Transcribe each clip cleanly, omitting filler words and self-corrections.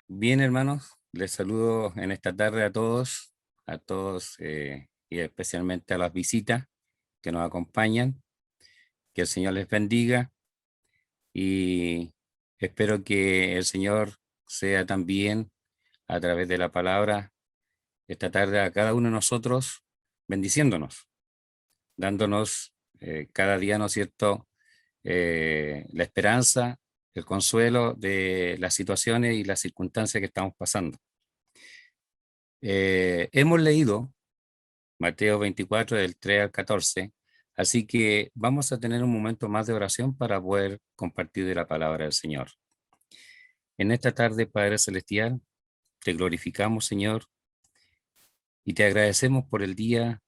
Bien, hermanos, les saludo en esta tarde a todos y especialmente a las visitas que nos acompañan. Que el Señor les bendiga y espero que el Señor sea también a través de la palabra esta tarde a cada uno de nosotros bendiciéndonos, dándonos cada día, ¿no es cierto?, la esperanza, el consuelo de las situaciones y las circunstancias que estamos pasando. Hemos leído Mateo 24 del 3 al 14, así que vamos a tener un momento más de oración para poder compartir de la palabra del Señor. En esta tarde, Padre Celestial, te glorificamos, Señor, y te agradecemos por el día,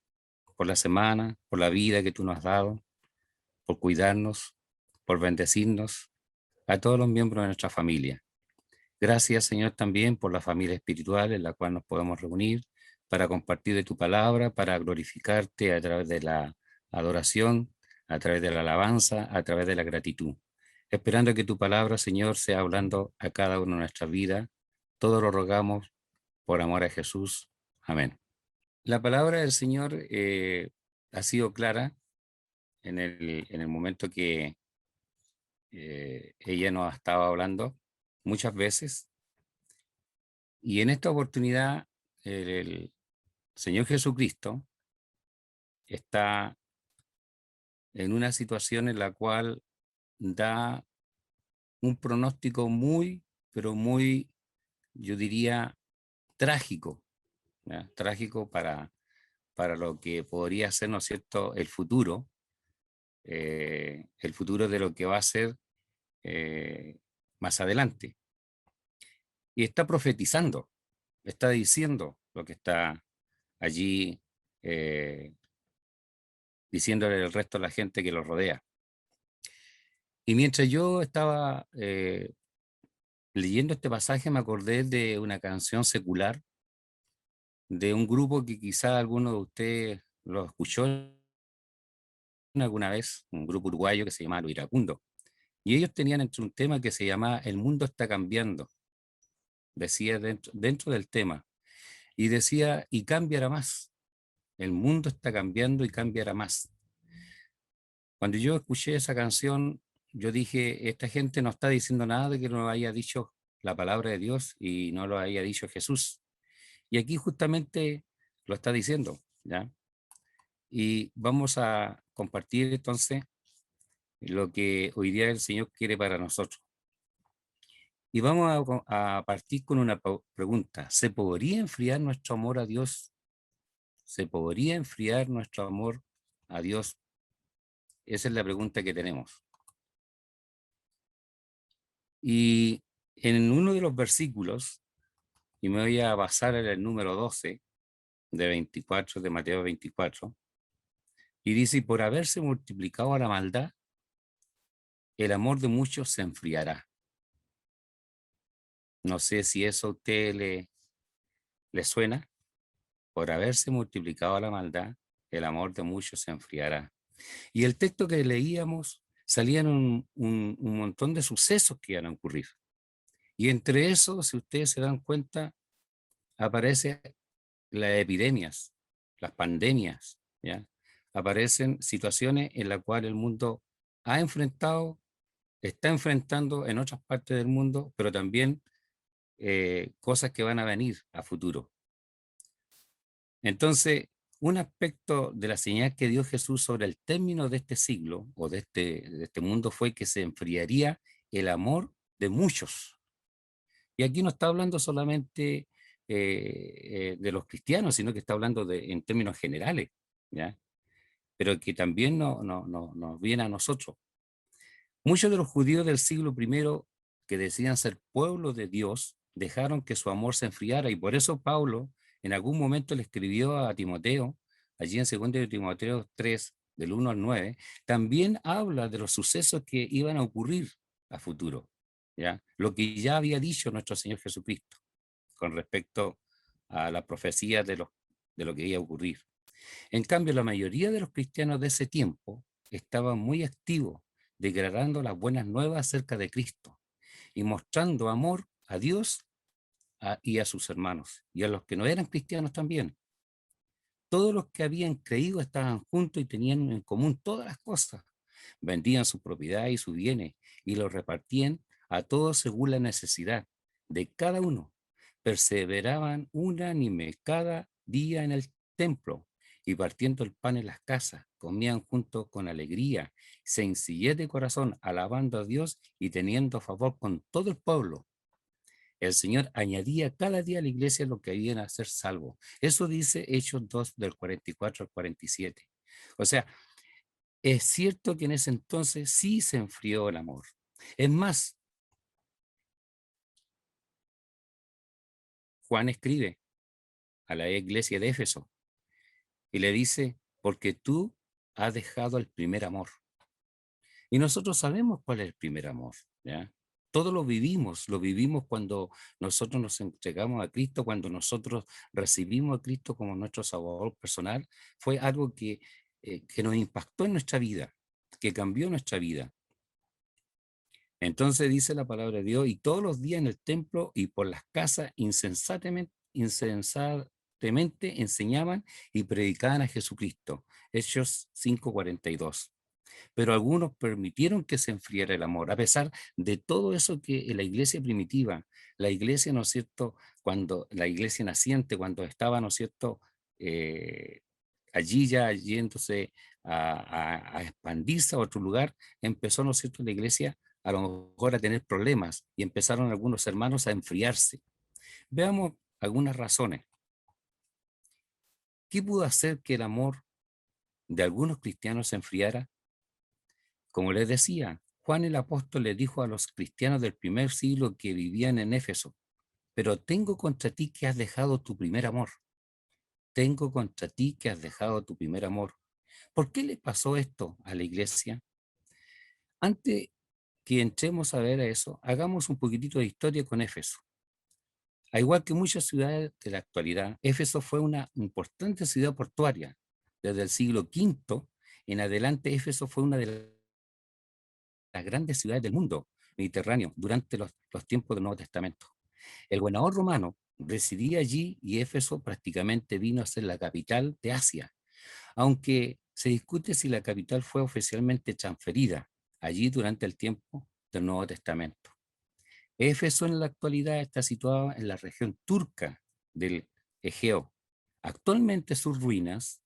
por la semana, por la vida que tú nos has dado, por cuidarnos, por bendecirnos a todos los miembros de nuestra familia. Gracias, Señor, también por la familia espiritual en la cual nos podemos reunir para compartir de tu palabra, para glorificarte a través de la adoración, a través de la alabanza, a través de la gratitud. Esperando que tu palabra, Señor, sea hablando a cada uno de nuestras vidas. Todo lo rogamos por amor a Jesús. Amén. La palabra del Señor ha sido clara en el momento que ella nos estaba hablando muchas veces. Y en esta oportunidad, el Señor Jesucristo está en una situación en la cual da un pronóstico muy, pero muy, yo diría, trágico, ¿ya? Trágico para lo que podría ser, ¿no es cierto?, el futuro de lo que va a ser más adelante. Y está profetizando, está diciendo lo que está allí diciéndole al resto de la gente que lo rodea. Y mientras yo estaba leyendo este pasaje, me acordé de una canción secular de un grupo que quizá alguno de ustedes lo escuchó alguna vez, un grupo uruguayo que se llamaba Lo Iracundo. Y ellos tenían entre un tema que se llamaba El mundo está cambiando, decía dentro del tema. Y decía, y cambiará más. El mundo está cambiando y cambiará más. Cuando yo escuché esa canción, yo dije, esta gente no está diciendo nada de que no haya dicho la palabra de Dios y no lo haya dicho Jesús. Y aquí justamente lo está diciendo, ¿ya? Y vamos a compartir entonces lo que hoy día el Señor quiere para nosotros. Y vamos a partir con una pregunta. ¿Se podría enfriar nuestro amor a Dios? ¿Se podría enfriar nuestro amor a Dios? Esa es la pregunta que tenemos. Y en uno de los versículos, y me voy a basar en el número 12 de 24, de Mateo 24, y dice, y por haberse multiplicado la maldad, el amor de muchos se enfriará. No sé si eso a usted le suena. Por haberse multiplicado la maldad, el amor de muchos se enfriará. Y el texto que leíamos salían un montón de sucesos que iban a ocurrir. Y entre esos, si ustedes se dan cuenta, aparecen las epidemias, las pandemias, ¿ya? Aparecen situaciones en las cuales el mundo ha enfrentado, está enfrentando en otras partes del mundo, pero también cosas que van a venir a futuro. Entonces, un aspecto de la señal que dio Jesús sobre el término de este siglo o de este mundo fue que se enfriaría el amor de muchos. Y aquí no está hablando solamente de los cristianos, sino que está hablando en términos generales, ¿ya? Pero que también nos viene a nosotros. Muchos de los judíos del siglo I que decían ser pueblo de Dios dejaron que su amor se enfriara y por eso Pablo en algún momento le escribió a Timoteo, allí en 2 de Timoteo 3, del 1 al 9, también habla de los sucesos que iban a ocurrir a futuro, ¿ya? Lo que ya había dicho nuestro Señor Jesucristo con respecto a la profecía de lo que iba a ocurrir. En cambio, la mayoría de los cristianos de ese tiempo estaba muy activo, declarando las buenas nuevas acerca de Cristo y mostrando amor a Dios y a sus hermanos, y a los que no eran cristianos también. Todos los que habían creído estaban juntos y tenían en común todas las cosas. Vendían su propiedad y sus bienes y los repartían a todos según la necesidad de cada uno. Perseveraban unánime cada día en el templo y partiendo el pan en las casas, comían juntos con alegría, sencillez de corazón, alabando a Dios y teniendo favor con todo el pueblo. El Señor añadía cada día a la iglesia lo que habían a ser salvos. Eso dice Hechos 2 del 44 al 47. O sea, es cierto que en ese entonces sí se enfrió el amor. Es más, Juan escribe a la iglesia de Éfeso y le dice, porque tú has dejado el primer amor. Y nosotros sabemos cuál es el primer amor, ¿ya? Todo lo vivimos cuando nosotros nos entregamos a Cristo, cuando nosotros recibimos a Cristo como nuestro Salvador personal. Fue algo que nos impactó en nuestra vida, que cambió nuestra vida. Entonces dice la palabra de Dios, y todos los días en el templo y por las casas insensatemente enseñaban y predicaban a Jesucristo. Hechos 5:42. Pero algunos permitieron que se enfriara el amor, a pesar de todo eso que en la iglesia primitiva, la iglesia, ¿no es cierto?, cuando la iglesia naciente, cuando estaba, ¿no es cierto?, eh, allí ya yéndose a expandirse a otro lugar, empezó, ¿no es cierto?, la iglesia a lo mejor a tener problemas y empezaron algunos hermanos a enfriarse. Veamos algunas razones. ¿Qué pudo hacer que el amor de algunos cristianos se enfriara? Como les decía, Juan el apóstol le dijo a los cristianos del primer siglo que vivían en Éfeso, pero tengo contra ti que has dejado tu primer amor. Tengo contra ti que has dejado tu primer amor. ¿Por qué le pasó esto a la iglesia? Antes que entremos a ver eso, hagamos un poquitito de historia con Éfeso. Al igual que muchas ciudades de la actualidad, Éfeso fue una importante ciudad portuaria. Desde el siglo V en adelante, Éfeso fue una de las grandes ciudades del mundo mediterráneo durante los tiempos del Nuevo Testamento. El gobernador romano residía allí y Éfeso prácticamente vino a ser la capital de Asia, aunque se discute si la capital fue oficialmente transferida allí durante el tiempo del Nuevo Testamento. Éfeso en la actualidad está situado en la región turca del Egeo. Actualmente sus ruinas,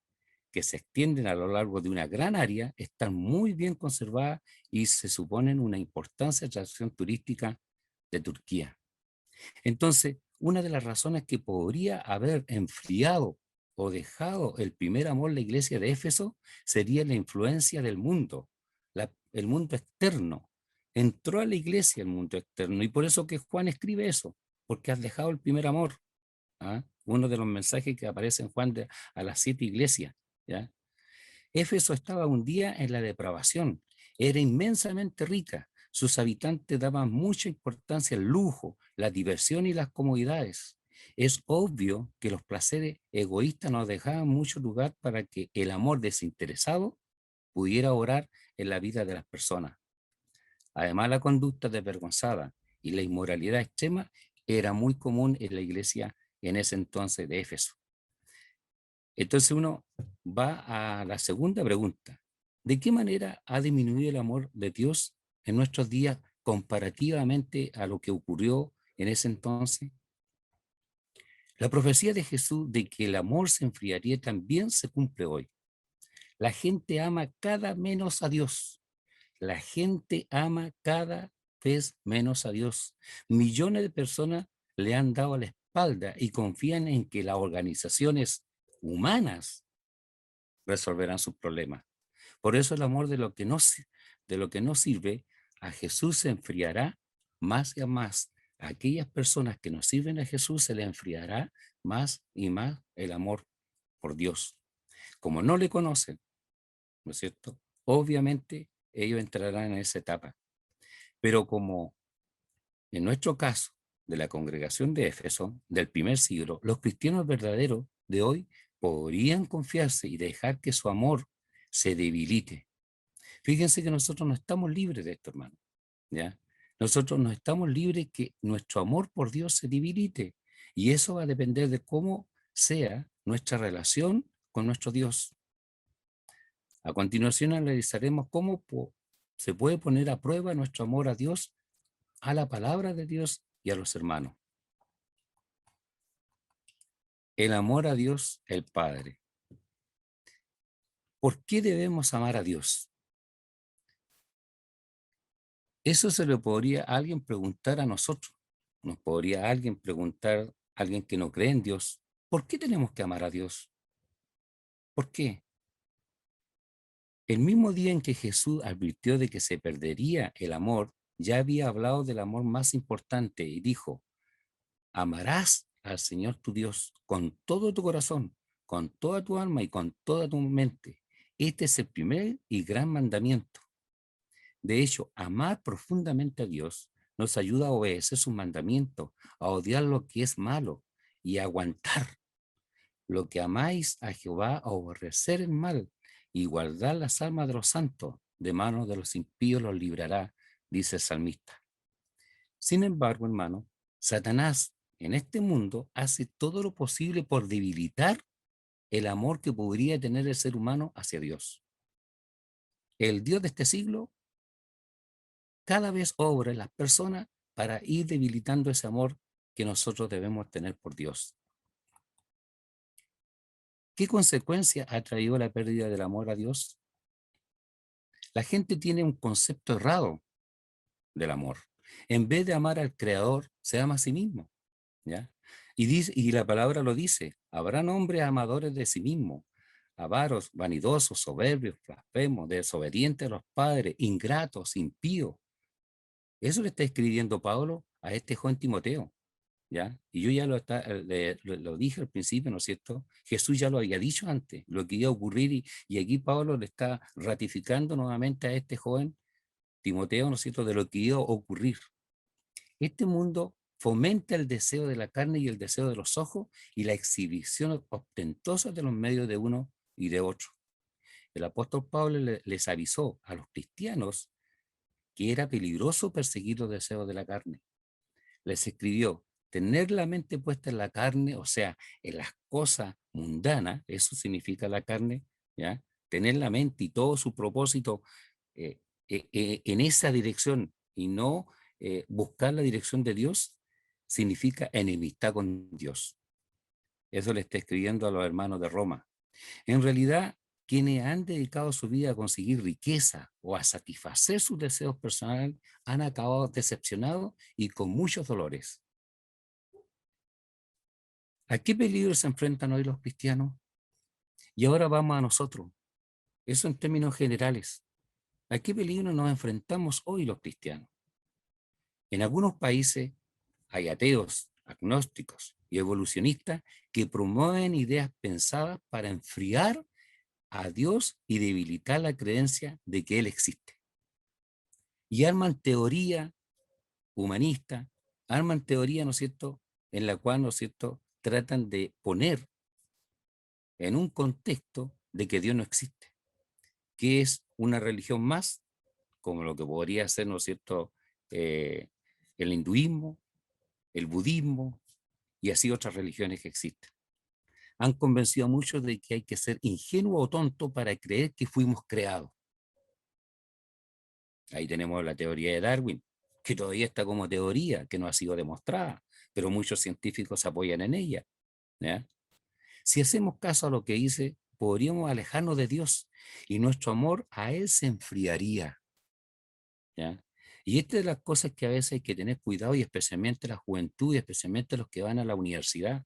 que se extienden a lo largo de una gran área, están muy bien conservadas y se suponen una importante atracción turística de Turquía. Entonces, una de las razones que podría haber enfriado o dejado el primer amor la iglesia de Éfeso sería la influencia del mundo, el mundo externo. Entró a la iglesia el mundo externo y por eso que Juan escribe eso, porque has dejado el primer amor. ¿Ah? Uno de los mensajes que aparece en Juan a las 7 iglesias. ¿Ya? Éfeso estaba un día en la depravación, era inmensamente rica, sus habitantes daban mucha importancia al lujo, la diversión y las comodidades. Es obvio que los placeres egoístas nos dejaban mucho lugar para que el amor desinteresado pudiera orar en la vida de las personas. Además, la conducta desvergonzada y la inmoralidad extrema era muy común en la iglesia en ese entonces de Éfeso. Entonces uno va a la segunda pregunta. ¿De qué manera ha disminuido el amor de Dios en nuestros días comparativamente a lo que ocurrió en ese entonces? La profecía de Jesús de que el amor se enfriaría también se cumple hoy. La gente ama cada menos a Dios. La gente ama cada vez menos a Dios. Millones de personas le han dado la espalda y confían en que las organizaciones humanas resolverán sus problemas. Por eso el amor de lo que no sirve a Jesús se enfriará más y más. A aquellas personas que no sirven a Jesús se le enfriará más y más el amor por Dios. Como no le conocen, ¿no es cierto? Obviamente ellos entrarán en esa etapa. Pero como en nuestro caso, de la congregación de Éfeso, del primer siglo, los cristianos verdaderos de hoy podrían confiarse y dejar que su amor se debilite. Fíjense que nosotros no estamos libres de esto, hermano, ¿ya? Nosotros no estamos libres que nuestro amor por Dios se debilite. Y eso va a depender de cómo sea nuestra relación con nuestro Dios. A continuación analizaremos cómo se puede poner a prueba nuestro amor a Dios, a la palabra de Dios y a los hermanos. El amor a Dios, el Padre. ¿Por qué debemos amar a Dios? Eso se le podría a alguien preguntar a nosotros. Nos podría alguien preguntar, alguien que no cree en Dios, ¿por qué tenemos que amar a Dios? ¿Por qué? El mismo día en que Jesús advirtió de que se perdería el amor, ya había hablado del amor más importante y dijo, amarás al Señor tu Dios con todo tu corazón, con toda tu alma y con toda tu mente. Este es el primer y gran mandamiento. De hecho, amar profundamente a Dios nos ayuda a obedecer sus mandamientos, a odiar lo que es malo y a aguantar. Lo que amáis a Jehová, a aborrecer el mal y guardar las almas de los santos, de manos de los impíos los librará, dice el salmista. Sin embargo, hermano, Satanás en este mundo hace todo lo posible por debilitar el amor que podría tener el ser humano hacia Dios. El Dios de este siglo cada vez obra en las personas para ir debilitando ese amor que nosotros debemos tener por Dios. ¿Qué consecuencia ha traído la pérdida del amor a Dios? La gente tiene un concepto errado del amor. En vez de amar al Creador, se ama a sí mismo, ¿ya? Y la palabra lo dice, habrán hombres amadores de sí mismos, avaros, vanidosos, soberbios, blasfemos, desobedientes a los padres, ingratos, impíos. Eso le está escribiendo Pablo a este joven Timoteo, ¿ya? Y yo ya lo dije al principio, ¿no es cierto? Jesús ya lo había dicho antes, lo que iba a ocurrir, y aquí Pablo le está ratificando nuevamente a este joven Timoteo, ¿no es cierto?, de lo que iba a ocurrir. Este mundo fomenta el deseo de la carne y el deseo de los ojos y la exhibición ostentosa de los medios de uno y de otro. El apóstol Pablo les avisó a los cristianos que era peligroso perseguir los deseos de la carne. Les escribió, tener la mente puesta en la carne, o sea, en las cosas mundanas, eso significa la carne, ¿ya? Tener la mente y todo su propósito eh, en esa dirección y no buscar la dirección de Dios, significa enemistad con Dios. Eso le está escribiendo a los hermanos de Roma. En realidad, quienes han dedicado su vida a conseguir riqueza o a satisfacer sus deseos personales han acabado decepcionados y con muchos dolores. ¿A qué peligro se enfrentan hoy los cristianos? Y ahora vamos a nosotros. Eso en términos generales. ¿A qué peligro nos enfrentamos hoy los cristianos? En algunos países hay ateos, agnósticos y evolucionistas que promueven ideas pensadas para enfriar a Dios y debilitar la creencia de que Él existe. Y arman teoría humanista, arman teoría, ¿no es cierto?, en la cual, ¿no es cierto?, tratan de poner en un contexto de que Dios no existe, que es una religión más, como lo que podría ser, ¿no es cierto?, eh, el hinduismo, el budismo y así otras religiones que existen. Han convencido a muchos de que hay que ser ingenuo o tonto para creer que fuimos creados. Ahí tenemos la teoría de Darwin, que todavía está como teoría, que no ha sido demostrada, pero muchos científicos se apoyan en ella, ¿ya? Si hacemos caso a lo que dice, podríamos alejarnos de Dios y nuestro amor a Él se enfriaría, ¿ya? Y esta es de las cosas que a veces hay que tener cuidado, y especialmente la juventud, y especialmente los que van a la universidad.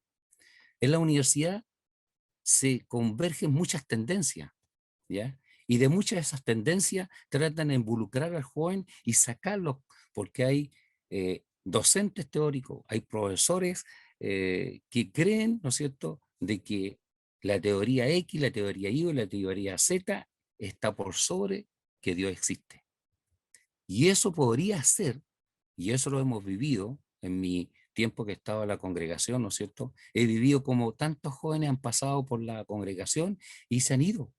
En la universidad se convergen muchas tendencias, ¿ya? Y de muchas de esas tendencias tratan de involucrar al joven y sacarlo, porque hay docentes teóricos, hay profesores que creen, ¿no es cierto?, de que la teoría X, la teoría Y o la teoría Z está por sobre que Dios existe. Y eso podría ser, y eso lo hemos vivido en mi tiempo que estaba en la congregación, ¿no es cierto? He vivido como tantos jóvenes han pasado por la congregación y se han ido.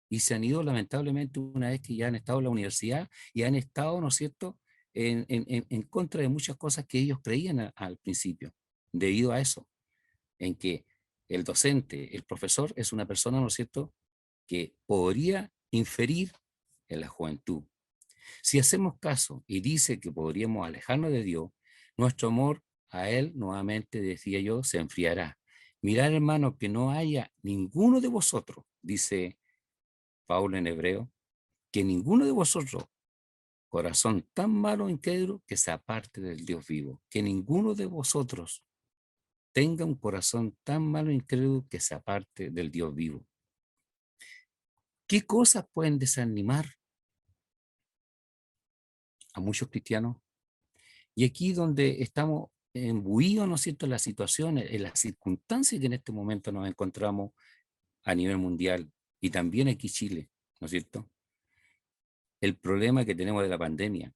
y se han ido lamentablemente una vez que ya han estado en la universidad y han estado, ¿no es cierto?, en contra de muchas cosas que ellos creían al principio, debido a eso, en que el docente, el profesor es una persona, ¿no es cierto?, que podría inferir en la juventud. Si hacemos caso y dice que podríamos alejarnos de Dios, nuestro amor a Él, nuevamente decía yo, se enfriará. Mirad, hermano, que no haya ninguno de vosotros, dice Pablo en Hebreo, que ninguno de vosotros, corazón tan malo e incrédulo, que se aparte del Dios vivo. Que ninguno de vosotros tenga un corazón tan malo e incrédulo que se aparte del Dios vivo. ¿Qué cosas pueden desanimar a muchos cristianos? Y aquí donde estamos embuidos, ¿no es cierto?, en las situaciones, en las circunstancias que en este momento nos encontramos a nivel mundial y también aquí Chile, ¿no es cierto? El problema que tenemos de la pandemia.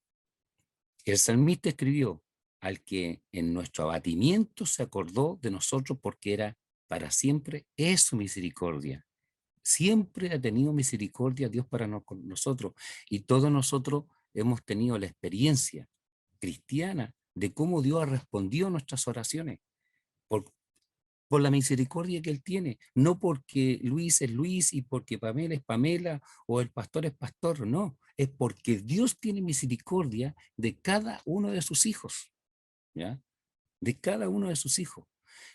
El salmista escribió: al que en nuestro abatimiento se acordó de nosotros porque era para siempre, es su misericordia. Siempre ha tenido misericordia Dios para con nosotros, y todos nosotros hemos tenido la experiencia cristiana de cómo Dios ha respondido a nuestras oraciones por, por la misericordia que Él tiene, no porque Luis es Luis y porque Pamela es Pamela o el pastor es pastor, no, es porque Dios tiene misericordia de cada uno de sus hijos, ¿ya? De cada uno de sus hijos.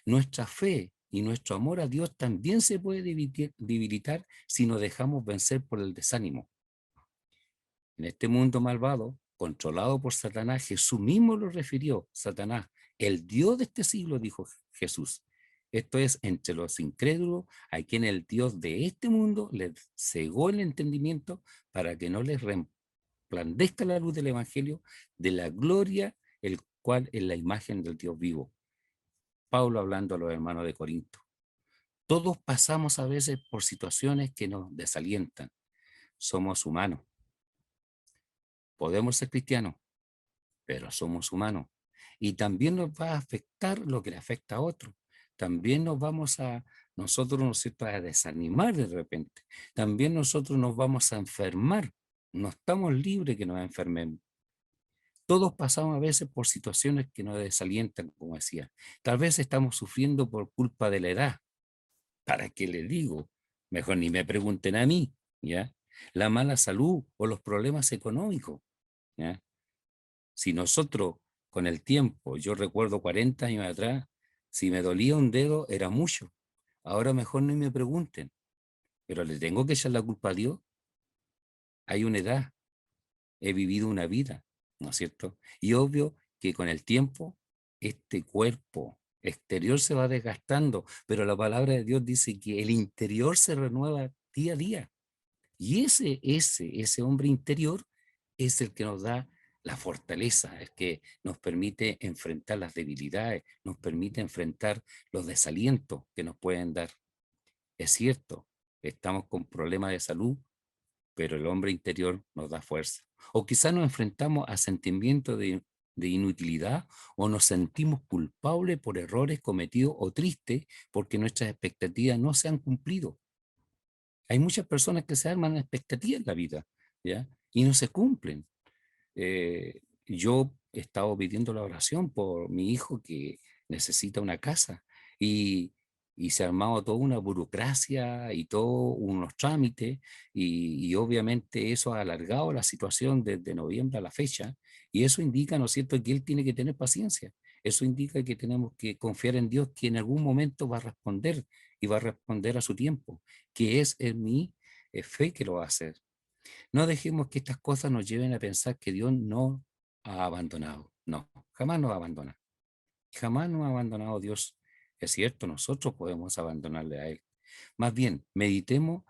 Nuestra fe y nuestro amor a Dios también se puede debilitar si nos dejamos vencer por el desánimo. En este mundo malvado, controlado por Satanás, Jesús mismo lo refirió, Satanás, el Dios de este siglo, dijo Jesús. Esto es, entre los incrédulos, a quien el Dios de este mundo les cegó el entendimiento para que no les resplandezca la luz del Evangelio de la gloria, el cual es la imagen del Dios vivo. Pablo hablando a los hermanos de Corinto. Todos pasamos a veces por situaciones que nos desalientan. Somos humanos. Podemos ser cristianos, pero somos humanos. Y también nos va a afectar lo que le afecta a otros. También nos vamos a, nosotros, ¿no es cierto?, a desanimar de repente. También nosotros nos vamos a enfermar. No estamos libres que nos enfermemos. Todos pasamos a veces por situaciones que nos desalientan, como decía. Tal vez estamos sufriendo por culpa de la edad. ¿Para qué le digo? Mejor ni me pregunten a mí, ¿ya? La mala salud o los problemas económicos, ¿ya? Si nosotros, con el tiempo, yo recuerdo 40 años atrás, si me dolía un dedo era mucho. Ahora mejor ni me pregunten, pero le tengo que echar la culpa a Dios. Hay una edad, he vivido una vida, ¿no es cierto? Y obvio que con el tiempo, este cuerpo exterior se va desgastando, pero la palabra de Dios dice que el interior se renueva día a día. Y ese hombre interior es el que nos da la fortaleza, es que nos permite enfrentar las debilidades, nos permite enfrentar los desalientos que nos pueden dar. Es cierto, estamos con problemas de salud, pero el hombre interior nos da fuerza. O quizás nos enfrentamos a sentimientos de inutilidad, o nos sentimos culpables por errores cometidos, o tristes porque nuestras expectativas no se han cumplido. Hay muchas personas que se arman expectativas en la vida, ¿ya? Y no se cumplen. Yo he estado pidiendo la oración por mi hijo que necesita una casa, y, y se ha armado toda una burocracia y todos unos trámites, y obviamente eso ha alargado la situación desde noviembre a la fecha, y eso indica, ¿no es cierto?, que él tiene que tener paciencia. Eso indica que tenemos que confiar en Dios, que en algún momento va a responder, y va a responder a su tiempo, que es en mi fe que lo va a hacer. No dejemos que estas cosas nos lleven a pensar que Dios no ha abandonado. No, jamás nos abandona. Jamás nos ha abandonado Dios. Es cierto, nosotros podemos abandonarle a Él. Más bien, meditemos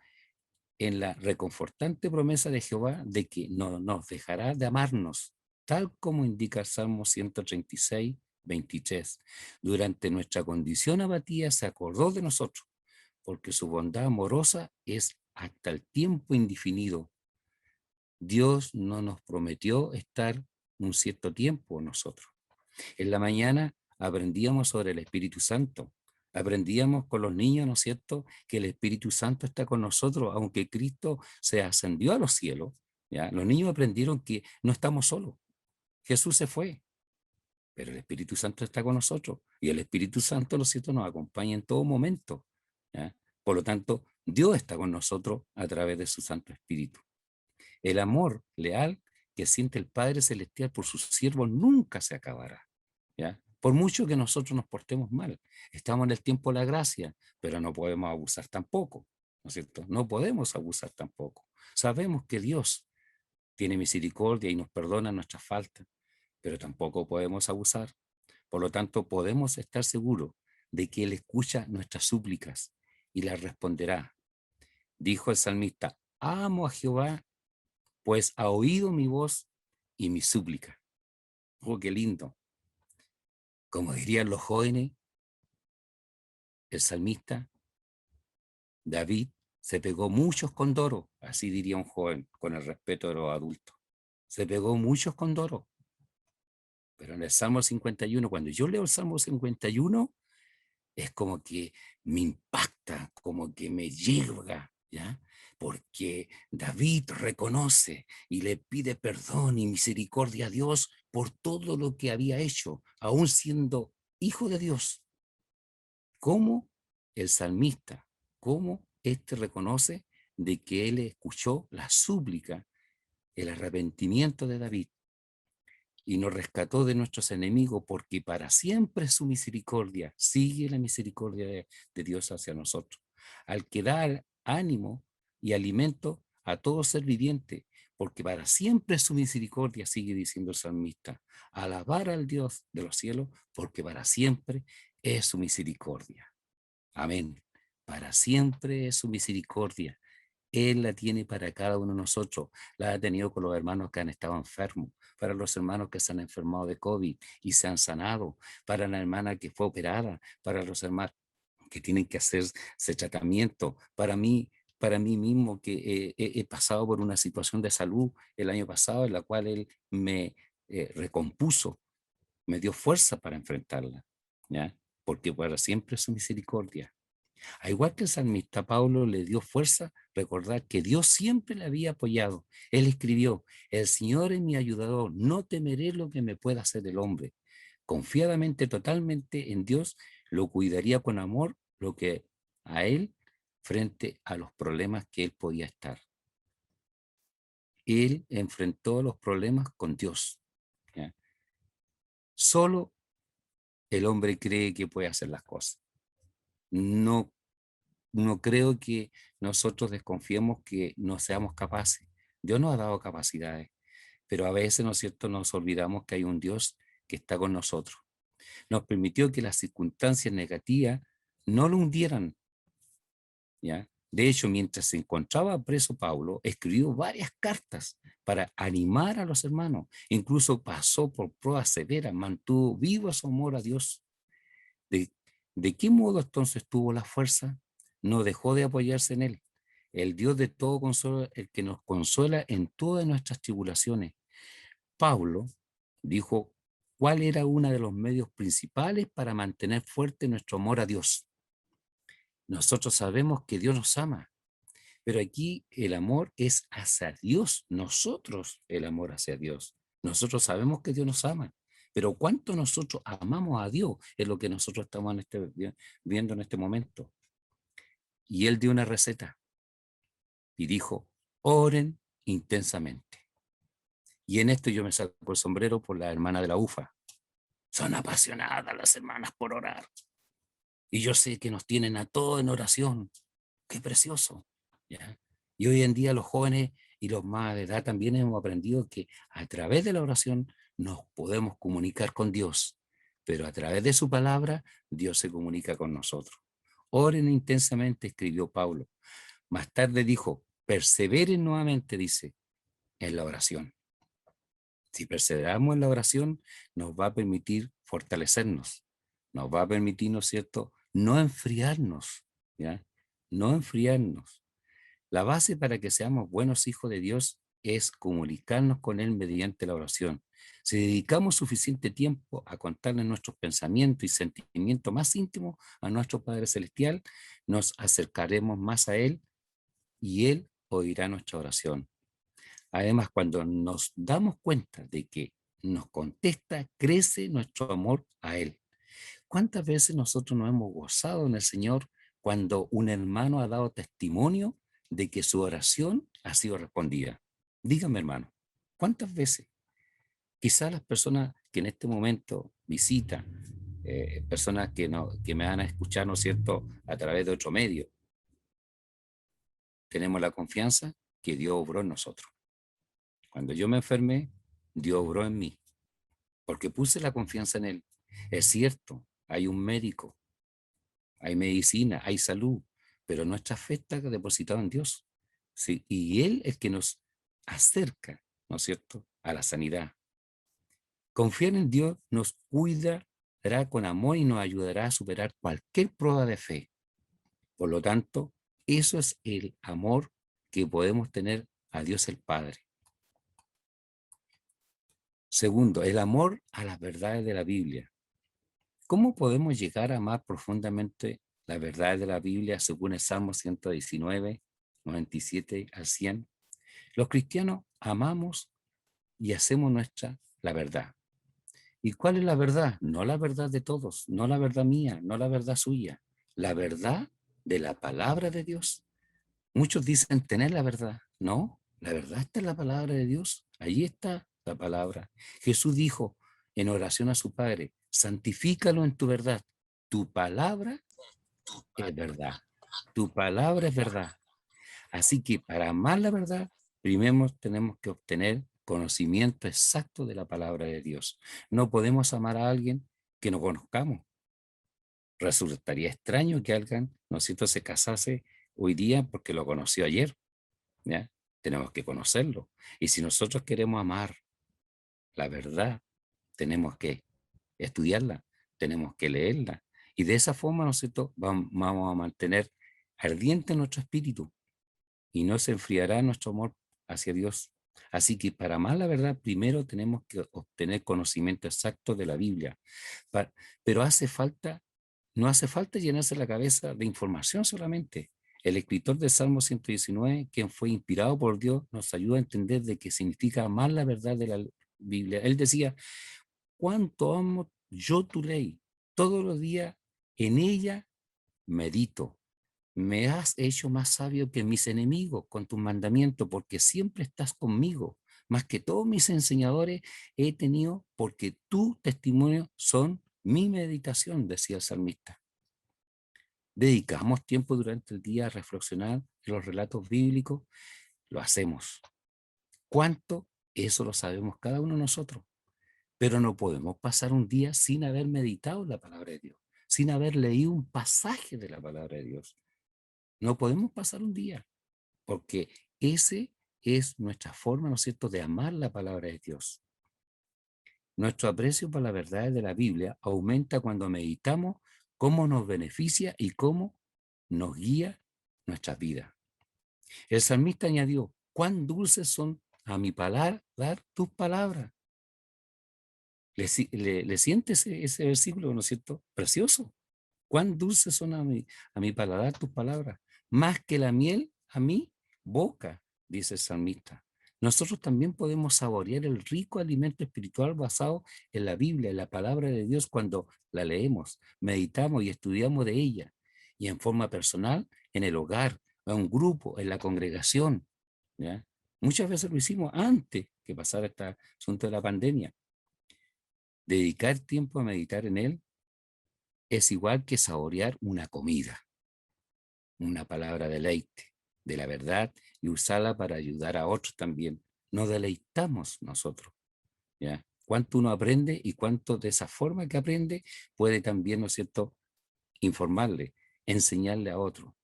en la reconfortante promesa de Jehová de que no nos dejará de amarnos, tal como indica el Salmo 136, 23. Durante nuestra condición abatida se acordó de nosotros, porque su bondad amorosa es hasta el tiempo indefinido. Dios no nos prometió estar un cierto tiempo nosotros. En la mañana aprendíamos sobre el Espíritu Santo. Aprendíamos con los niños, ¿no es cierto?, que el Espíritu Santo está con nosotros, aunque Cristo se ascendió a los cielos, ¿ya? Los niños aprendieron que no estamos solos. Jesús se fue, pero el Espíritu Santo está con nosotros. Y el Espíritu Santo, ¿no es cierto?, nos acompaña en todo momento, ¿ya? Por lo tanto, Dios está con nosotros a través de su Santo Espíritu. El amor leal que siente el Padre Celestial por sus siervos nunca se acabará, ¿ya? Por mucho que nosotros nos portemos mal. Estamos en el tiempo de la gracia, pero no podemos abusar tampoco, ¿no es cierto? No podemos abusar tampoco. Sabemos que Dios tiene misericordia y nos perdona nuestras faltas, pero tampoco podemos abusar. Por lo tanto, podemos estar seguros de que Él escucha nuestras súplicas y las responderá. Dijo el salmista: amo a Jehová, pues ha oído mi voz y mi súplica. Oh, qué lindo. Como dirían los jóvenes, el salmista David se pegó muchos condoros, así diría un joven, con el respeto de los adultos. Se pegó muchos condoros. Pero en el Salmo 51, cuando yo leo el Salmo 51, es como que me impacta, como que me llega, ¿ya? Porque David reconoce y le pide perdón y misericordia a Dios por todo lo que había hecho, aún siendo hijo de Dios. ¿Cómo el salmista, cómo éste reconoce de que él escuchó la súplica, el arrepentimiento de David y nos rescató de nuestros enemigos, porque para siempre su misericordia, sigue la misericordia de Dios hacia nosotros, al que da ánimo y alimento a todo ser viviente, porque para siempre su misericordia, sigue diciendo el salmista, alabar al Dios de los cielos, porque para siempre es su misericordia. Amén. Para siempre es su misericordia. Él la tiene para cada uno de nosotros. La ha tenido con los hermanos que han estado enfermos, para los hermanos que se han enfermado de COVID y se han sanado, para la hermana que fue operada, para los hermanos que tienen que hacerse tratamiento, para mí mismo que he pasado por una situación de salud el año pasado en la cual Él me recompuso, me dio fuerza para enfrentarla, ¿ya? Porque para siempre es su misericordia. Al igual que el salmista, Pablo le dio fuerza recordar que Dios siempre le había apoyado. Él escribió: el Señor es mi ayudador, no temeré lo que me pueda hacer el hombre. Confiadamente, totalmente en Dios, lo cuidaría con amor, lo que a él, frente a los problemas que él podía estar. Él enfrentó los problemas con Dios, ¿ya? Solo el hombre cree que puede hacer las cosas. No No creo que nosotros desconfiemos que no seamos capaces. Dios nos ha dado capacidades, pero a veces, ¿no es cierto?, nos olvidamos que hay un Dios que está con nosotros. Nos permitió que las circunstancias negativas no lo hundieran, ¿ya? De hecho, mientras se encontraba preso Pablo, escribió varias cartas para animar a los hermanos. Incluso pasó por pruebas severas, mantuvo vivo su amor a Dios. ¿De, de qué modo entonces tuvo la fuerza? No dejó de apoyarse en Él, el Dios de todo consuelo, el que nos consuela en todas nuestras tribulaciones. Pablo dijo cuál era uno de los medios principales para mantener fuerte nuestro amor a Dios. Nosotros sabemos que Dios nos ama, pero aquí el amor es hacia Dios, nosotros el amor hacia Dios. Nosotros sabemos que Dios nos ama, pero cuánto nosotros amamos a Dios es lo que nosotros estamos viendo en este momento. Y él dio una receta y dijo: oren intensamente. Y en esto yo me saco el sombrero por la hermana de la UFA. Son apasionadas las hermanas por orar. Y yo sé que nos tienen a todos en oración. Qué precioso, ¿ya? Y hoy en día los jóvenes y los más de edad también hemos aprendido que a través de la oración nos podemos comunicar con Dios, pero a través de su palabra Dios se comunica con nosotros. Oren intensamente, escribió Pablo. Más tarde dijo: perseveren nuevamente, dice, en la oración. Si perseveramos en la oración, nos va a permitir fortalecernos, nos va a permitir, ¿no es cierto?, no enfriarnos, ¿ya? No enfriarnos. La base para que seamos buenos hijos de Dios es comunicarnos con Él mediante la oración. Si dedicamos suficiente tiempo a contarle nuestros pensamientos y sentimientos más íntimos a nuestro Padre Celestial, nos acercaremos más a Él y Él oirá nuestra oración. Además, cuando nos damos cuenta de que nos contesta, crece nuestro amor a Él. ¿Cuántas veces nosotros nos hemos gozado en el Señor cuando un hermano ha dado testimonio de que su oración ha sido respondida? Dígame, hermano, ¿cuántas veces? Quizás las personas que en este momento visitan, personas que, no, que me van a escuchar, ¿no es cierto?, a través de otro medio, tenemos la confianza que Dios obró en nosotros. Cuando yo me enfermé, Dios obró en mí, porque puse la confianza en Él. Es cierto, hay un médico, hay medicina, hay salud, pero nuestra fe está depositada en Dios. ¿Sí? Y Él es que nos acerca, ¿no es cierto?, a la sanidad. Confiar en Dios nos cuidará con amor y nos ayudará a superar cualquier prueba de fe. Por lo tanto, eso es el amor que podemos tener a Dios el Padre. Segundo, el amor a las verdades de la Biblia. ¿Cómo podemos llegar a amar profundamente las verdades de la Biblia según el Salmo 119, 97 al 100? Los cristianos amamos y hacemos nuestra la verdad. ¿Y cuál es la verdad? No la verdad de todos, no la verdad mía, no la verdad suya, la verdad de la palabra de Dios. Muchos dicen tener la verdad. No, la verdad está en la palabra de Dios. Allí está la palabra. Jesús dijo en oración a su Padre, santifícalo en tu verdad. Tu palabra es verdad. Tu palabra es verdad. Así que para amar la verdad, primero tenemos que obtener conocimiento exacto de la palabra de Dios. No podemos amar a alguien que no conozcamos. Resultaría extraño que alguien, ¿no es cierto?, se casase hoy día porque lo conoció ayer. ¿Ya? Tenemos que conocerlo. Y si nosotros queremos amar la verdad, tenemos que estudiarla, tenemos que leerla. Y de esa forma, ¿no es cierto?, vamos a mantener ardiente nuestro espíritu y no se enfriará nuestro amor hacia Dios. Así que para amar la verdad, primero tenemos que obtener conocimiento exacto de la Biblia. Pa- pero no hace falta llenarse la cabeza de información solamente. El escritor del Salmo 119, quien fue inspirado por Dios, nos ayuda a entender de qué significa amar la verdad de la Biblia. Él decía, cuánto amo yo tu ley. Todos los días en ella medito. Me has hecho más sabio que mis enemigos con tus mandamientos, porque siempre estás conmigo. Más que todos mis enseñadores he tenido, porque tus testimonios son mi meditación, decía el salmista. ¿Dedicamos tiempo durante el día a reflexionar en los relatos bíblicos? Lo hacemos. ¿Cuánto? Eso lo sabemos cada uno de nosotros. Pero no podemos pasar un día sin haber meditado en la palabra de Dios, sin haber leído un pasaje de la palabra de Dios. No podemos pasar un día, porque ese es nuestra forma, ¿no es cierto?, de amar la palabra de Dios. Nuestro aprecio por la verdad de la Biblia aumenta cuando meditamos cómo nos beneficia y cómo nos guía nuestras vidas. El salmista añadió, cuán dulces son a mi paladar tus palabras. ¿Le siente ese versículo, ¿no es cierto? Precioso. Cuán dulces son a mi paladar tus palabras, más que la miel a mi boca, dice el salmista. Nosotros también podemos saborear el rico alimento espiritual basado en la Biblia, en la palabra de Dios, cuando la leemos, meditamos y estudiamos de ella, y en forma personal, en el hogar, en un grupo, en la congregación. ¿Ya? Muchas veces lo hicimos antes que pasara este asunto de la pandemia. Dedicar tiempo a meditar en él es igual que saborear una comida, una palabra de deleite, de la verdad, y usarla para ayudar a otros también. Nos deleitamos nosotros, ¿ya? Cuánto uno aprende y cuánto de esa forma que aprende puede también, ¿no es cierto?, informarle, enseñarle a otro.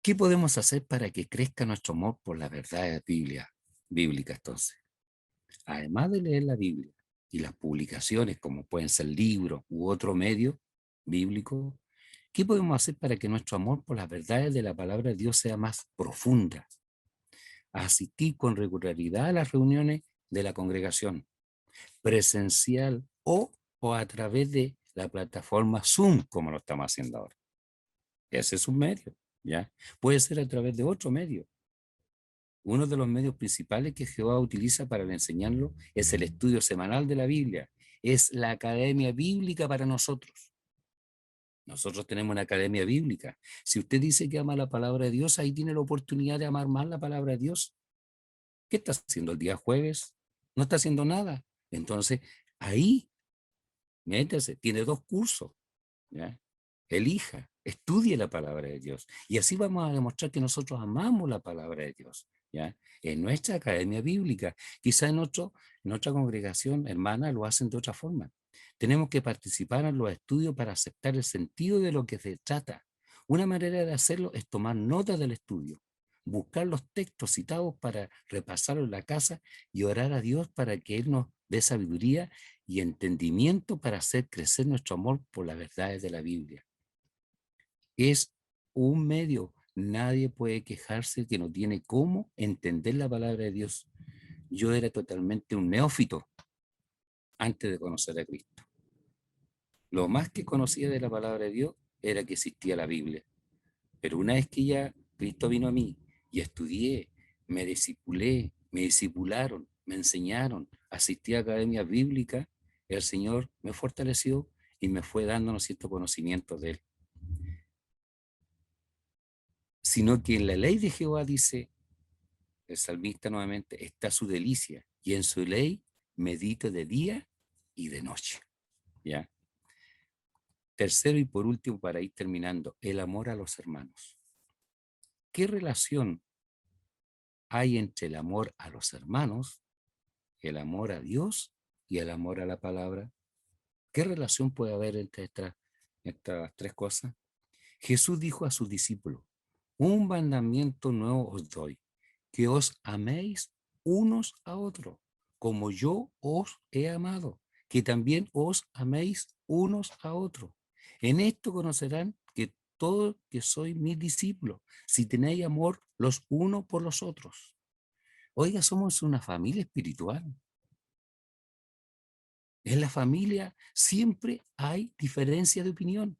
¿Qué podemos hacer para que crezca nuestro amor por la verdad bíblica entonces? Además de leer la Biblia y las publicaciones, como pueden ser libros u otro medio bíblico, ¿Qué podemos hacer para que nuestro amor por las verdades de la palabra de Dios sea más profunda? Asistir con regularidad a las reuniones de la congregación, presencial o a través de la plataforma Zoom, como lo estamos haciendo ahora. Ese es un medio, ¿ya? Puede ser a través de otro medio. Uno de los medios principales que Jehová utiliza para enseñarlo es el estudio semanal de la Biblia. Es la academia bíblica para nosotros. Nosotros tenemos una academia bíblica. Si usted dice que ama la palabra de Dios, ahí tiene la oportunidad de amar más la palabra de Dios. ¿Qué está haciendo el día jueves? No está haciendo nada. Entonces, ahí, métase, tiene 2 cursos, ¿ya? Elija, estudie la palabra de Dios. Y así vamos a demostrar que nosotros amamos la palabra de Dios, ¿ya? En nuestra academia bíblica. Quizá en otra congregación hermana lo hacen de otra forma. Tenemos que participar en los estudios para aceptar el sentido de lo que se trata. Una manera de hacerlo es tomar notas del estudio, buscar los textos citados para repasarlo en la casa y orar a Dios para que Él nos dé sabiduría y entendimiento para hacer crecer nuestro amor por las verdades de la Biblia. Es un medio. Nadie puede quejarse que no tiene cómo entender la palabra de Dios. Yo era totalmente un neófito antes de conocer a Cristo. Lo más que conocía de la palabra de Dios era que existía la Biblia. Pero una vez que ya Cristo vino a mí y estudié, me discipulé, me discipularon, me enseñaron, asistí a academias bíblicas, el Señor me fortaleció y me fue dándonos cierto conocimiento de Él. Sino que en la ley de Jehová dice, el salmista nuevamente, está su delicia, y en su ley medita de día y de noche. ¿Ya? Tercero y por último, para ir terminando, el amor a los hermanos. ¿Qué relación hay entre el amor a los hermanos, el amor a Dios y el amor a la palabra? ¿Qué relación puede haber entre estas 3 cosas? Jesús dijo a sus discípulos, un mandamiento nuevo os doy, que os améis unos a otros, como yo os he amado, que también os améis unos a otros. En esto conocerán que todos que sois mis discípulos, si tenéis amor los unos por los otros. Oiga, somos una familia espiritual. En la familia siempre hay diferencia de opinión.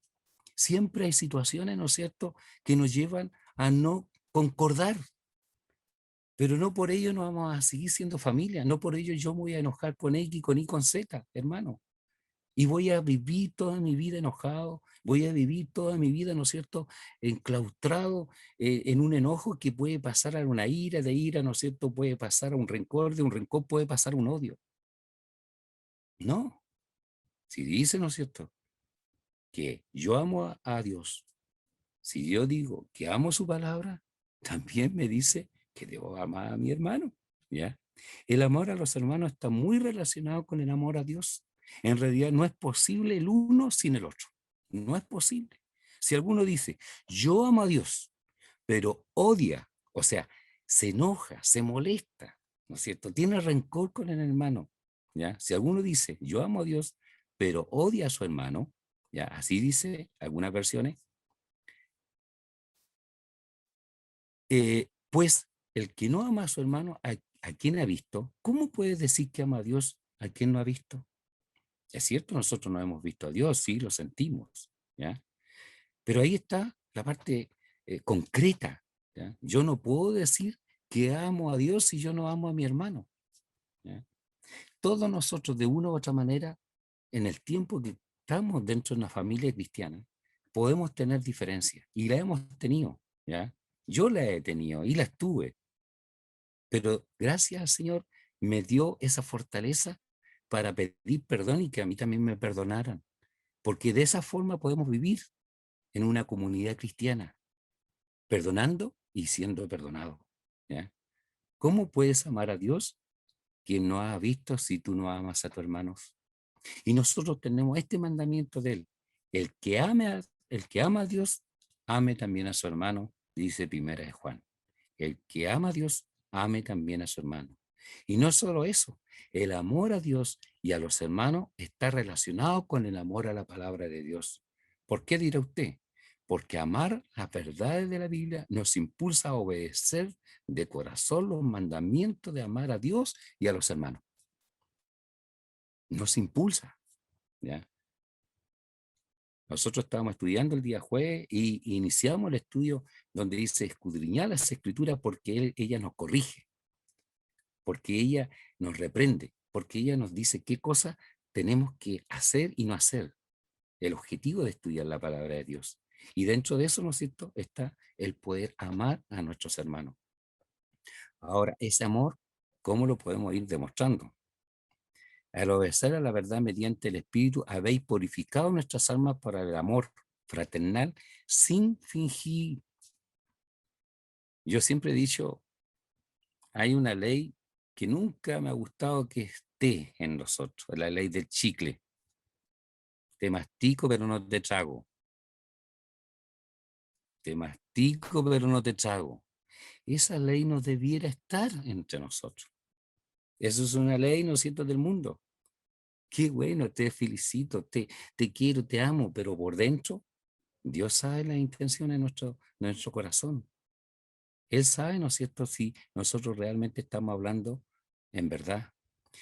Siempre hay situaciones, ¿no es cierto?, que nos llevan a no concordar. Pero no por ello no vamos a seguir siendo familia, no por ello yo me voy a enojar con X, con Y, con Z, hermano. Y voy a vivir toda mi vida enojado, voy a vivir toda mi vida, ¿no es cierto?, enclaustrado en un enojo que puede pasar a una ira, de ira, ¿no es cierto?, puede pasar a un rencor, de un rencor puede pasar a un odio. No, si dice, ¿no es cierto?, que yo amo a Dios, si yo digo que amo su palabra, también me dice que debo amar a mi hermano, ¿ya? El amor a los hermanos está muy relacionado con el amor a Dios. En realidad no es posible el uno sin el otro. No es posible. Si alguno dice, yo amo a Dios, pero odia, o sea, se enoja, se molesta, ¿no es cierto? Tiene rencor con el hermano, ¿ya? Si alguno dice, yo amo a Dios, pero odia a su hermano, ¿ya? Así dice algunas versiones, pues el que no ama a su hermano, ¿a quién ha visto? ¿Cómo puedes decir que ama a Dios a quien no ha visto? Es cierto, nosotros no hemos visto a Dios, sí, lo sentimos, ¿ya? Pero ahí está la parte concreta, ¿ya? Yo no puedo decir que amo a Dios si yo no amo a mi hermano, ¿ya? Todos nosotros, de una u otra manera, en el tiempo que estamos dentro de una familia cristiana, podemos tener diferencias, y la hemos tenido, ¿ya? Yo la he tenido y las tuve, pero gracias al Señor me dio esa fortaleza para pedir perdón y que a mí también me perdonaran, porque de esa forma podemos vivir en una comunidad cristiana, perdonando y siendo perdonado, ¿ya? ¿Cómo puedes amar a Dios quien no ha visto si tú no amas a tus hermanos? Y nosotros tenemos este mandamiento de Él: el que ama a Dios, ame también a su hermano, dice Primera de Juan. El que ama a Dios, ame también a su hermano. Y no solo eso, el amor a Dios y a los hermanos está relacionado con el amor a la palabra de Dios. ¿Por qué dirá usted? porque amar las verdades de la Biblia nos impulsa a obedecer de corazón los mandamientos de amar a Dios y a los hermanos. Nos impulsa, ¿ya? Nosotros estábamos estudiando el día jueves y iniciamos el estudio donde dice escudriñar las escrituras porque ella nos corrige, porque ella nos reprende, porque ella nos dice qué cosas tenemos que hacer y no hacer. El objetivo de estudiar la palabra de Dios. Y dentro de eso, ¿no es cierto?, está el poder amar a nuestros hermanos. Ahora, ese amor, ¿cómo lo podemos ir demostrando? Al obedecer a la verdad mediante el Espíritu, habéis purificado nuestras almas para el amor fraternal sin fingir. Yo siempre he dicho, hay una ley que nunca me ha gustado que esté en nosotros, la ley del chicle. Te mastico pero no te trago. Te mastico pero no te trago. Esa ley no debiera estar entre nosotros. Eso es una ley, ¿no es cierto?, del mundo. Qué bueno, te felicito, te quiero, te amo, pero por dentro, Dios sabe las intenciones de nuestro corazón. Él sabe, ¿no es cierto?, si nosotros realmente estamos hablando en verdad.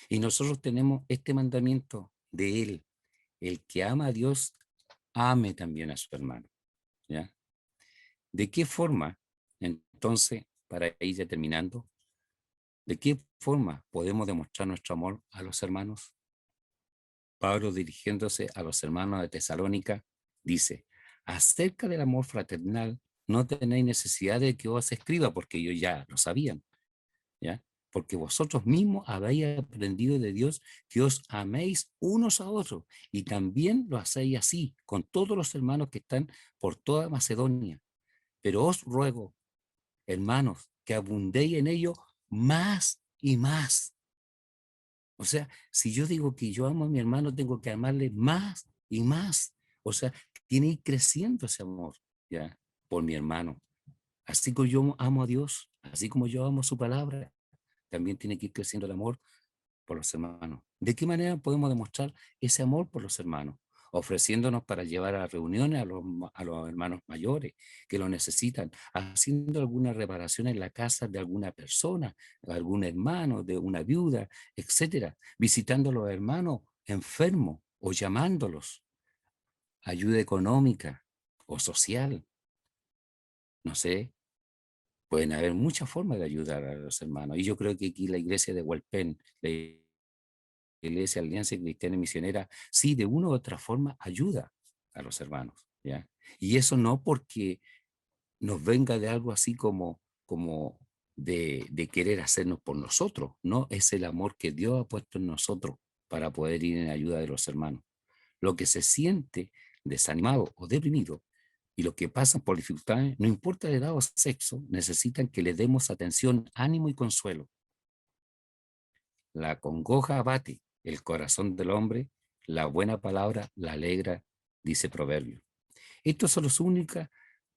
Y nosotros tenemos este mandamiento de Él. El que ama a Dios, ame también a su hermano. ¿Ya? ¿De qué forma, entonces, para ir determinando, de qué forma podemos demostrar nuestro amor a los hermanos? Pablo, dirigiéndose a los hermanos de Tesalónica, dice, acerca del amor fraternal, no tenéis necesidad de que os escriba, porque ellos ya lo sabían, ¿ya? Porque vosotros mismos habéis aprendido de Dios que os améis unos a otros, y también lo hacéis así con todos los hermanos que están por toda Macedonia. Pero os ruego, hermanos, que abundéis en ello más y más. O sea, si yo digo que yo amo a mi hermano, tengo que amarle más y más. O sea, tiene que ir creciendo ese amor, ¿ya? Por mi hermano. Así como yo amo a Dios, así como yo amo su palabra, también tiene que ir creciendo el amor por los hermanos. ¿De qué manera podemos demostrar ese amor por los hermanos? Ofreciéndonos para llevar a reuniones a los hermanos mayores que lo necesitan, haciendo alguna reparación en la casa de alguna persona, algún hermano, de una viuda, etcétera, visitando a los hermanos enfermos o llamándolos, ayuda económica o social, no sé. Pueden haber muchas formas de ayudar a los hermanos. Y yo creo que aquí la iglesia de Hualpén, la Iglesia Alianza Cristiana y Misionera, sí, de una u otra forma ayuda a los hermanos, ¿ya? Y eso no porque nos venga de algo así como de querer hacernos por nosotros, no, es el amor que Dios ha puesto en nosotros para poder ir en ayuda de los hermanos. Lo que se siente desanimado o deprimido y los que pasan por dificultades, no importa de edad o sexo, necesitan que le demos atención, ánimo y consuelo. La congoja abate el corazón del hombre, la buena palabra la alegra, dice Proverbio. Estos son los únicos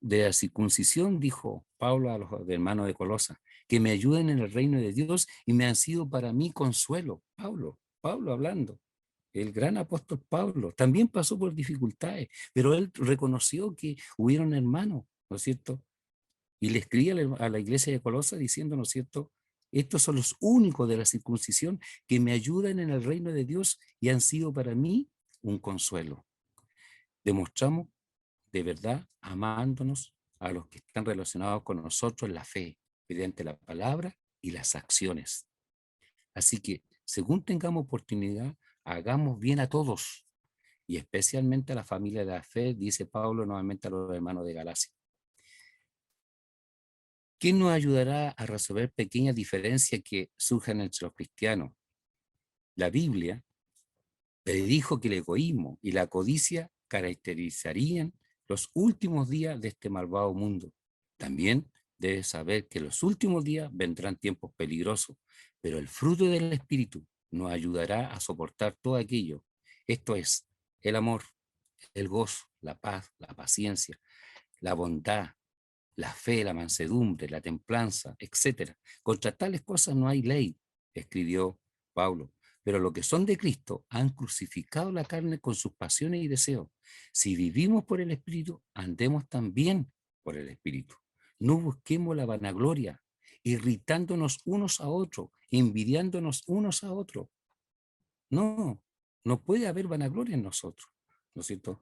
de la circuncisión, dijo Pablo a los hermanos de Colosa, que me ayuden en el reino de Dios y me han sido para mí consuelo. Pablo hablando. El gran apóstol Pablo también pasó por dificultades, pero él reconoció que hubieron hermanos, ¿no es cierto? Y le escribía a la iglesia de Colosa diciendo, ¿no es cierto? Estos son los únicos de la circuncisión que me ayudan en el reino de Dios y han sido para mí un consuelo. Demostramos de verdad amándonos a los que están relacionados con nosotros en la fe, mediante la palabra y las acciones. Así que, según tengamos oportunidad, hagamos bien a todos y especialmente a la familia de la fe, dice Pablo nuevamente a los hermanos de Galacia. ¿Quién nos ayudará a resolver pequeñas diferencias que surjan entre los cristianos? La Biblia predijo que el egoísmo y la codicia caracterizarían los últimos días de este malvado mundo. También debes saber que en los últimos días vendrán tiempos peligrosos, pero el fruto del Espíritu nos ayudará a soportar todo aquello. Esto es el amor, el gozo, la paz, la paciencia, la bondad, la fe, la mansedumbre, la templanza, etcétera. Contra tales cosas no hay ley, escribió Pablo. pero los que son de Cristo han crucificado la carne con sus pasiones y deseos. Si vivimos por el Espíritu, andemos también por el Espíritu. No busquemos la vanagloria, irritándonos unos a otros, envidiándonos unos a otros. No, no puede haber vanagloria en nosotros, ¿no es cierto?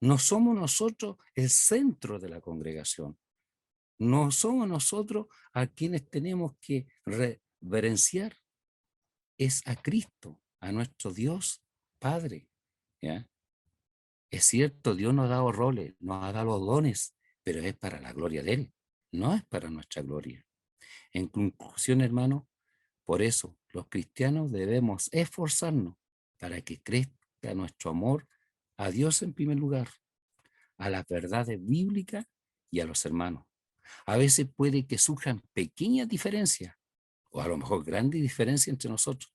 No somos nosotros el centro de la congregación. No somos nosotros a quienes tenemos que reverenciar. Es a Cristo, a nuestro Dios Padre. ¿Ya? Es cierto, Dios nos ha dado roles, nos ha dado dones, pero es para la gloria de Él, no es para nuestra gloria. En conclusión, hermano, por eso los cristianos debemos esforzarnos para que crezca nuestro amor a Dios en primer lugar, a las verdades bíblicas y a los hermanos. A veces puede que surjan pequeñas diferencias, o a lo mejor grandes diferencias entre nosotros.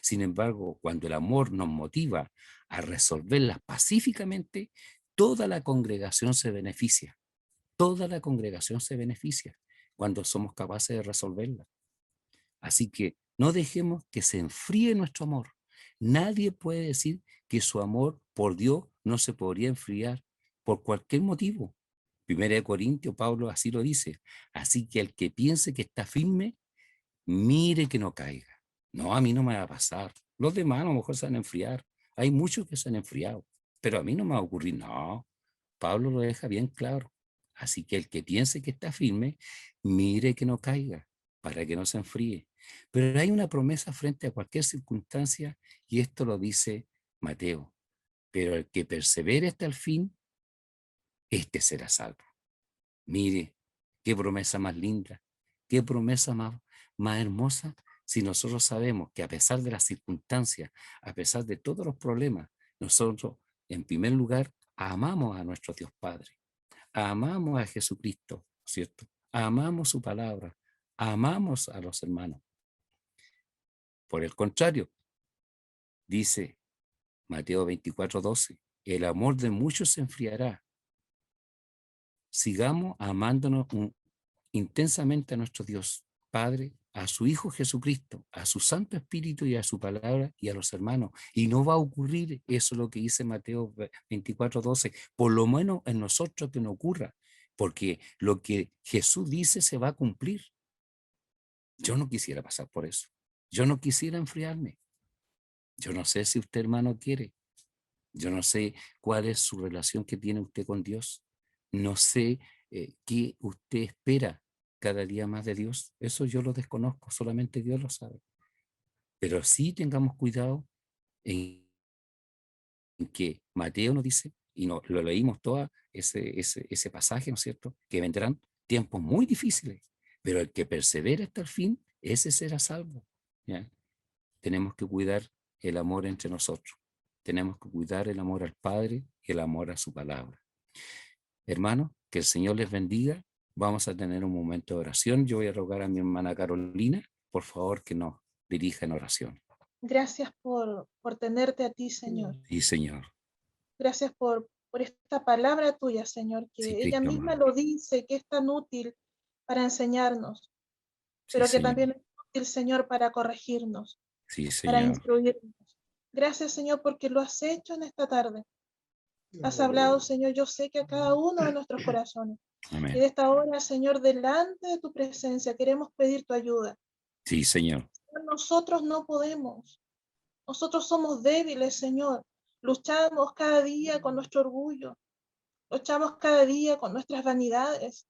Sin embargo, cuando el amor nos motiva a resolverlas pacíficamente, toda la congregación se beneficia. Toda la congregación se beneficia cuando somos capaces de resolverlas. Así que no dejemos que se enfríe nuestro amor. Nadie puede decir que su amor por Dios no se podría enfriar por cualquier motivo. 1 Corintios, Pablo así lo dice. Así que el que piense que está firme, mire que no caiga. No, a mí no me va a pasar. Los demás a lo mejor se van a enfriar. Hay muchos que se han enfriado, pero a mí no me va a ocurrir. No, Pablo lo deja bien claro. Así que el que piense que está firme, mire que no caiga, para que no se enfríe. Pero hay una promesa frente a cualquier circunstancia, y esto lo dice Mateo. Pero el que persevere hasta el fin, este será salvo. Mire, qué promesa más linda, qué promesa más hermosa, si nosotros sabemos que a pesar de las circunstancias, a pesar de todos los problemas, nosotros, en primer lugar, amamos a nuestro Dios Padre, amamos a Jesucristo, ¿cierto? Amamos su palabra, amamos a los hermanos. Por el contrario, dice Mateo 24:12, el amor de muchos se enfriará. Sigamos amándonos intensamente a nuestro Dios Padre, a su Hijo Jesucristo, a su Santo Espíritu y a su palabra y a los hermanos. Y no va a ocurrir eso lo que dice Mateo 24:12, por lo menos en nosotros que no ocurra, porque lo que Jesús dice se va a cumplir. Yo no quisiera pasar por eso. Yo no quisiera enfriarme. Yo no sé si usted, hermano, quiere. Yo no sé cuál es su relación que tiene usted con Dios. No sé qué usted espera cada día más de Dios. Eso yo lo desconozco, solamente Dios lo sabe. Pero sí tengamos cuidado en que Mateo nos dice, y lo leímos todo ese pasaje, ¿no es cierto?, que vendrán tiempos muy difíciles, pero el que persevera hasta el fin, ese será salvo. ¿Ya? Tenemos que cuidar el amor entre nosotros. Tenemos que cuidar el amor al Padre y el amor a su palabra. Hermanos, que el Señor les bendiga. Vamos a tener un momento de oración. Yo voy a rogar a mi hermana Carolina, por favor, que nos dirija en oración. Gracias por tenerte a ti, Señor. Sí, Señor. Gracias por esta palabra tuya, Señor, Sí, que ella Cristo misma amado. lo dice, que es tan útil para enseñarnos, Sí, pero que Señor. también es útil, Señor, para corregirnos, Sí, para Señor. instruirnos. Gracias, Señor, porque lo has hecho en esta tarde. Has hablado, Señor, yo sé que a cada uno de nuestros corazones. Y Amén. de esta hora, Señor, delante de tu presencia, queremos pedir tu ayuda. Sí, Señor. Nosotros no podemos. Nosotros somos débiles, Señor. Luchamos cada día con nuestro orgullo. Luchamos cada día con nuestras vanidades,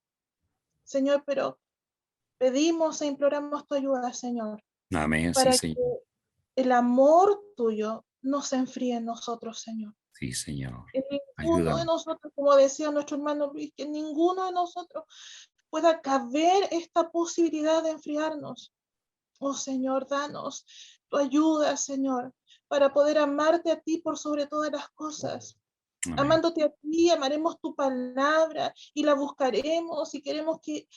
Señor, pero pedimos e imploramos tu ayuda, Señor, Amén. Sí, para que Señor. el amor tuyo no se enfríe en nosotros, Señor. Sí, Señor. Que ninguno de Ayúdanos. nosotros, como decía nuestro hermano Luis, que ninguno de nosotros pueda caber esta posibilidad de enfriarnos. Oh Señor, danos tu ayuda, Señor, para poder amarte a ti por sobre todas las cosas. Amén. Amándote a ti, amaremos tu palabra y la buscaremos y queremos que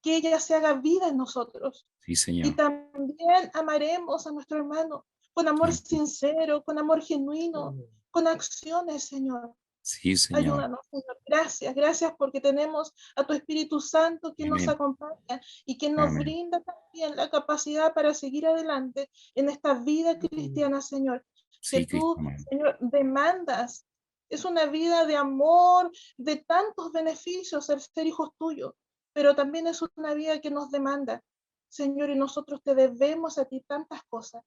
ella se haga vida en nosotros. Sí, Y Señor. también amaremos a nuestro hermano con amor Amén. sincero, con amor genuino, con acciones, Señor. Sí, Señor. Ayúdanos, Señor. Gracias, gracias porque tenemos a tu Espíritu Santo que nos Amén. acompaña y que nos Amén. brinda también la capacidad para seguir adelante en esta vida cristiana, Señor. Que Sí, Cristo tú, amado. Señor, demandas. Es una vida de amor, de tantos beneficios el ser hijos tuyos, pero también es una vida que nos demanda, Señor, y nosotros te debemos a ti tantas cosas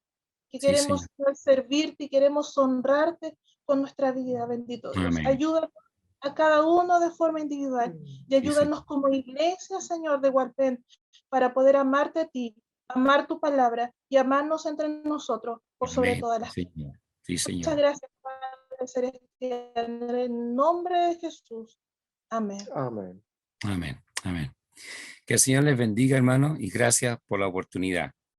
que Sí, queremos Señor. servirte y queremos honrarte con nuestra vida, bendito Dios. Amén. Ayúdanos a cada uno de forma individual y Sí, Señor. ayúdanos como iglesia, Señor, de Hualpén, para poder amarte a ti, amar tu palabra y amarnos entre nosotros por sobre Amén. todas Sí, las cosas. Señor. Sí, Muchas Señor. gracias, Padre Celestial, en el nombre de Jesús. Amén. Amén. Amén. Amén. Que el Señor les bendiga, hermano, y gracias por la oportunidad.